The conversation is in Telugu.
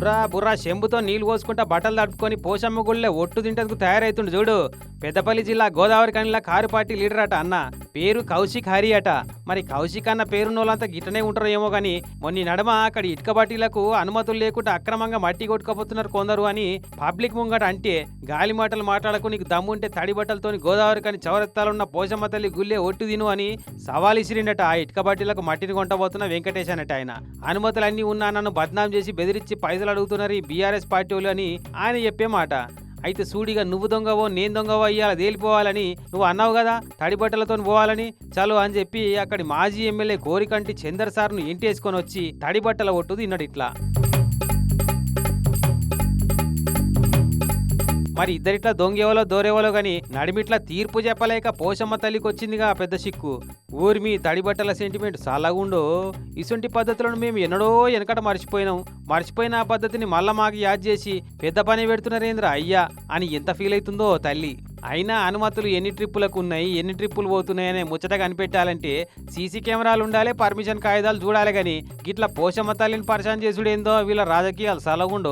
బుర్రా బుర్రా చెంబుతో నీళ్లు పోసుకుంటా బట్టలు తడుపుకొని పోషమ్మ గుళ్ళే ఒట్టు తింటకు తయారైతుండు చూడు. పెద్దపల్లి జిల్లా గోదావరి కనిలా కారు పార్టీ లీడర్ అట అన్న. పేరు కౌశిక్ హరి అట. మరి కౌశిక్ అన్న పేరున్నోళ్ళంతా గిట్టనే ఉంటారో ఏమో గాని మొన్న నడమ అక్కడి ఇటుక బట్టీలకు అనుమతులు లేకుండా అక్రమంగా మట్టి కొట్టుకపోతున్నారు కొందరు అని పబ్లిక్ ముంగట అంటే గాలి మాటలు మాట్లాడకు, నీకు దమ్ముంటే తడి బట్టలతోని గోదావరి కని చౌరత్తాలున్న పోషమ్మ తల్లి గుళ్ళే ఒట్టు తిను అని సవాల్ ఇసిరిండట. ఆ ఇటుక బట్టీలకు మట్టిని కొంటబోతున్న వెంకటేష్ అనట ఆయన. అనుమతులన్నీ ఉన్నా నన్ను బద్నాం చేసి బెదిరించి పైసలు అడుగుతున్నారు ఈ బీఆర్ఎస్ పార్టీ వాళ్ళు అని ఆయన చెప్పే మాట. అయితే సూడిగా నువ్వు దొంగవో నేను దొంగవో అయ్యాల తేలిపోవాలని నువ్వు అన్నావు కదా తడి బట్టలతో పోవాలని, చలో అని చెప్పి అక్కడి మాజీ ఎమ్మెల్యే గోరికంటి చందర్ సార్ను ఇంటేసుకొని వచ్చి తడి బట్టల ఒట్టు తిన్నాడు ఇట్లా. మరి ఇద్దరిట్లా దొంగేవలో దోరేవలో గాని నడిమిట్లా తీర్పు చెప్పలేక పోషమ్మ తల్లికి వచ్చిందిగా పెద్ద సిక్కు. ఊరి మీ తడిబట్టల సెంటిమెంట్ సాలాగుండో. ఇసుంటి పద్ధతులను మేము ఎన్నడో వెనకట మర్చిపోయిన ఆ పద్ధతిని మళ్ళా మాకు యాద్ చేసి పెద్ద పని పెడుతున్నారేంద్రా అయ్యా అని ఎంత ఫీల్ అవుతుందో తల్లి. అయినా అనుమతులు ఎన్ని ట్రిప్పులకు ఉన్నాయి, ఎన్ని ట్రిప్పులు పోతున్నాయనే ముచ్చట కనిపెట్టాలంటే సీసీ కెమెరాలు ఉండాలి, పర్మిషన్ కాగితాలు చూడాలి. గాని గిట్లా పోషమ్మ తల్లిని పరిచయం చేసుడేందో వీళ్ళ రాజకీయాలు సలగుండో.